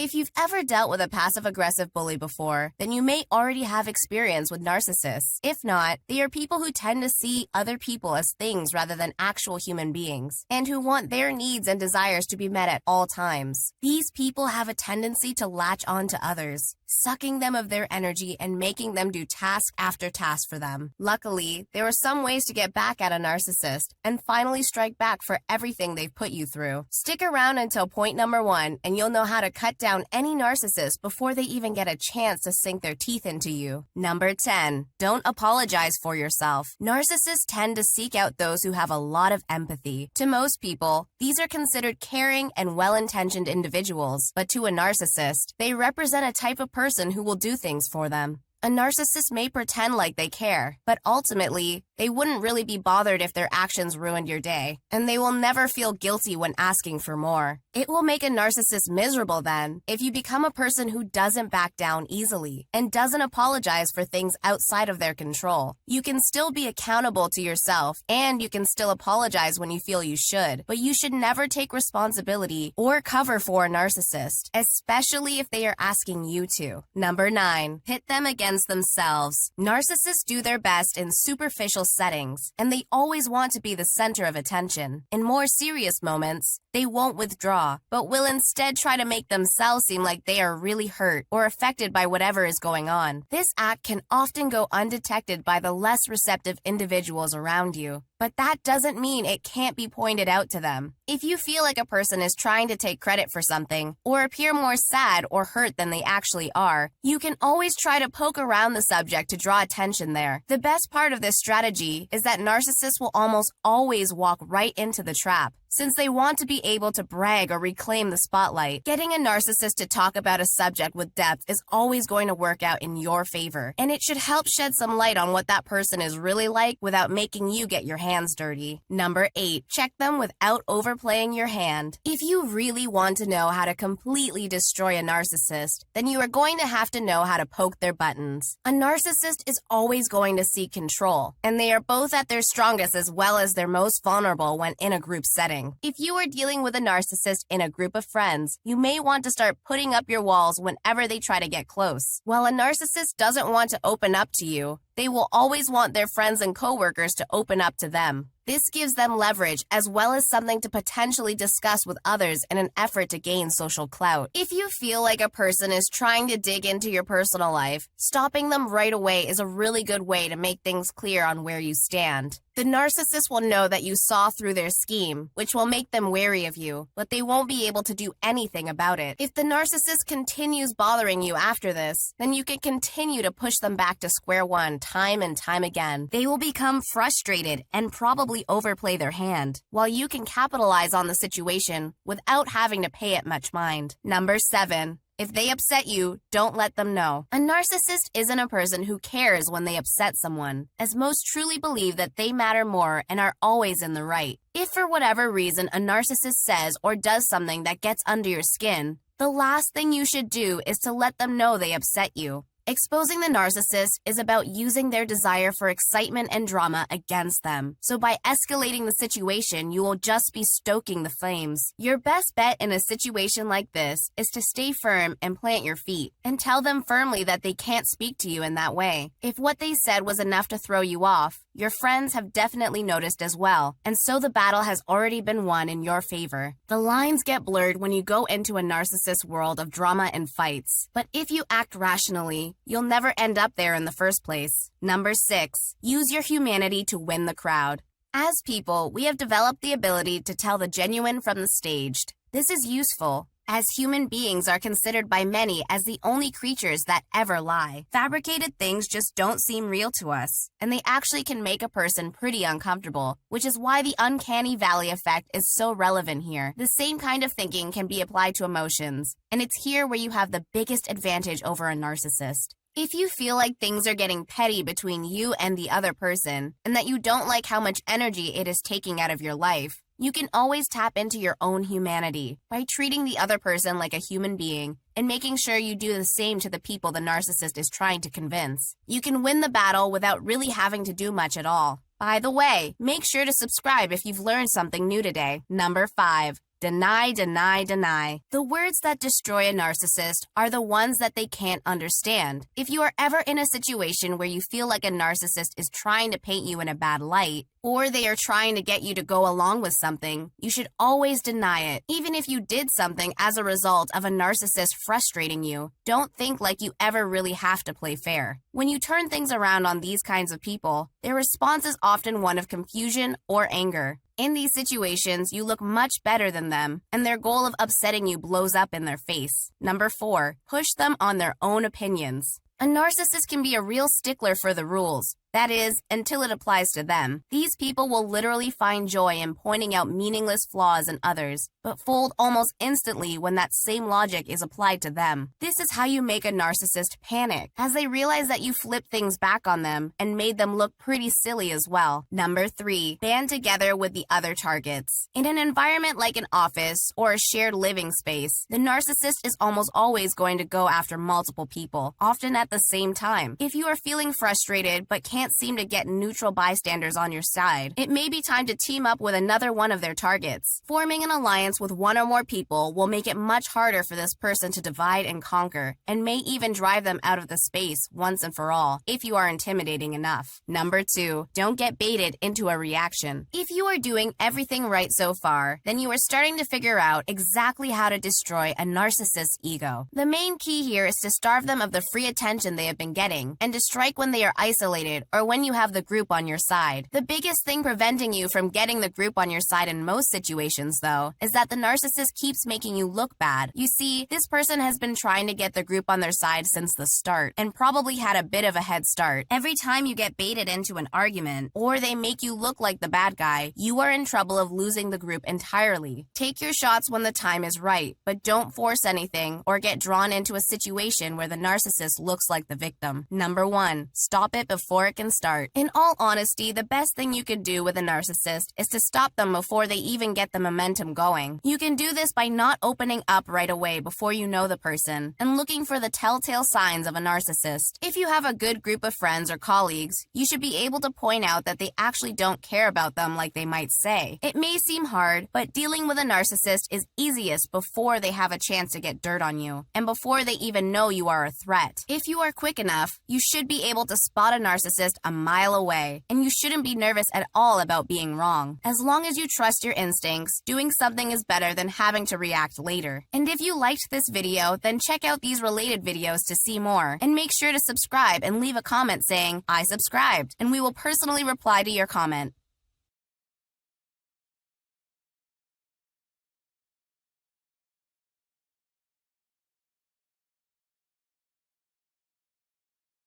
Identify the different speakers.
Speaker 1: If you've ever dealt with a passive-aggressive bully before, then you may already have experience with narcissists. If not, they are people who tend to see other people as things rather than actual human beings, and who want their needs and desires to be met at all times. These people have a tendency to latch on to others, sucking them of their energy and making them do task after task for them. Luckily, there are some ways to get back at a narcissist and finally strike back for everything they've put you through. Stick around until point number 1, and you'll know how to cut down any narcissist before they even get a chance to sink their teeth into you. Number 10. Don't apologize for yourself. Narcissists tend to seek out those who have a lot of empathy. To most people, these are considered caring and well-intentioned individuals, but to a narcissist, they represent a type of person who will do things for them. A narcissist may pretend like they care, but ultimately, they wouldn't really be bothered if their actions ruined your day, and they will never feel guilty when asking for more. It will make a narcissist miserable then if you become a person who doesn't back down easily and doesn't apologize for things outside of their control. You can still be accountable to yourself, and you can still apologize when you feel you should, but you should never take responsibility or cover for a narcissist, especially if they are asking you to. Number 9. Hit them against themselves. Narcissists do their best in superficial settings, and they always want to be the center of attention. In more serious moments, they won't withdraw, but will instead try to make themselves seem like they are really hurt or affected by whatever is going on. This act can often go undetected by the less receptive individuals around you, but that doesn't mean it can't be pointed out to them. If you feel like a person is trying to take credit for something or appear more sad or hurt than they actually are, you can always try to poke around the subject to draw attention there. The best part of this strategy is that narcissists will almost always walk right into the trap, since they want to be able to brag or reclaim the spotlight. Getting a narcissist to talk about a subject with depth is always going to work out in your favor, and it should help shed some light on what that person is really like without making you get your hands dirty. Number 8. Check them without overplaying your hand. If you really want to know how to completely destroy a narcissist, then you are going to have to know how to poke their buttons. A narcissist is always going to seek control, and they are both at their strongest as well as their most vulnerable when in a group setting. If you are dealing with a narcissist in a group of friends, you may want to start putting up your walls whenever they try to get close. While a narcissist doesn't want to open up to you, they will always want their friends and coworkers to open up to them. This gives them leverage as well as something to potentially discuss with others in an effort to gain social clout. If you feel like a person is trying to dig into your personal life, stopping them right away is a really good way to make things clear on where you stand. The narcissist will know that you saw through their scheme, which will make them wary of you, but they won't be able to do anything about it. If the narcissist continues bothering you after this, then you can continue to push them back to square one time and time again. They will become frustrated and probably overplay their hand, while you can capitalize on the situation without having to pay it much mind. Number 7. If they upset you, don't let them know. A narcissist isn't a person who cares when they upset someone, as most truly believe that they matter more and are always in the right. If for whatever reason a narcissist says or does something that gets under your skin, the last thing you should do is to let them know they upset you. Exposing the narcissist is about using their desire for excitement and drama against them. So by escalating the situation, you will just be stoking the flames. Your best bet in a situation like this is to stay firm and plant your feet, and tell them firmly that they can't speak to you in that way. If what they said was enough to throw you off, your friends have definitely noticed as well, and so the battle has already been won in your favor. The lines get blurred when you go into a narcissist world of drama and fights, but if you act rationally, you'll never end up there in the first place. Number 6. Use your humanity to win the crowd. As people, we have developed the ability to tell the genuine from the staged. This is useful, as human beings are considered by many as the only creatures that ever lie. Fabricated things just don't seem real to us, and they actually can make a person pretty uncomfortable, which is why the uncanny valley effect is so relevant here. The same kind of thinking can be applied to emotions, and it's here where you have the biggest advantage over a narcissist. If you feel like things are getting petty between you and the other person, and that you don't like how much energy it is taking out of your life, you can always tap into your own humanity by treating the other person like a human being and making sure you do the same to the people the narcissist is trying to convince. You can win the battle without really having to do much at all. By the way, make sure to subscribe if you've learned something new today. Number 5. Deny, deny, deny. The words that destroy a narcissist are the ones that they can't understand. If you are ever in a situation where you feel like a narcissist is trying to paint you in a bad light, or they are trying to get you to go along with something, you should always deny it. Even if you did something as a result of a narcissist frustrating you, don't think like you ever really have to play fair. When you turn things around on these kinds of people, their response is often one of confusion or anger. In these situations, you look much better than them, and their goal of upsetting you blows up in their face. Number 4, push them on their own opinions. A narcissist can be a real stickler for the rules. That is, until it applies to them. These people will literally find joy in pointing out meaningless flaws in others, but fold almost instantly when that same logic is applied to them. This is how you make a narcissist panic, as they realize that you flipped things back on them and made them look pretty silly as well. Number 3, band together with the other targets. In an environment like an office or a shared living space, the narcissist is almost always going to go after multiple people, often at the same time. If you are feeling frustrated but can't seem to get neutral bystanders on your side, it may be time to team up with another one of their targets. Forming an alliance with one or more people will make it much harder for this person to divide and conquer, and may even drive them out of the space once and for all, if you are intimidating enough. Number 2, don't get baited into a reaction. If you are doing everything right so far, then you are starting to figure out exactly how to destroy a narcissist's ego. The main key here is to starve them of the free attention they have been getting, and to strike when they are isolated or when you have the group on your side. The biggest thing preventing you from getting the group on your side in most situations, though, is that the narcissist keeps making you look bad. You see, this person has been trying to get the group on their side since the start, and probably had a bit of a head start. Every time you get baited into an argument, or they make you look like the bad guy, you are in trouble of losing the group entirely. Take your shots when the time is right, but don't force anything or get drawn into a situation where the narcissist looks like the victim. Number 1, stop it before it can start. In all honesty, the best thing you can do with a narcissist is to stop them before they even get the momentum going. You can do this by not opening up right away before you know the person, and looking for the telltale signs of a narcissist. If you have a good group of friends or colleagues, you should be able to point out that they actually don't care about them like they might say. It may seem hard, but dealing with a narcissist is easiest before they have a chance to get dirt on you, and before they even know you are a threat. If you are quick enough, you should be able to spot a narcissist a mile away, and you shouldn't be nervous at all about being wrong. As long as you trust your instincts, doing something is better than having to react later. And if you liked this video, then check out these related videos to see more, and make sure to subscribe and leave a comment saying, "I subscribed," and we will personally reply to your comment.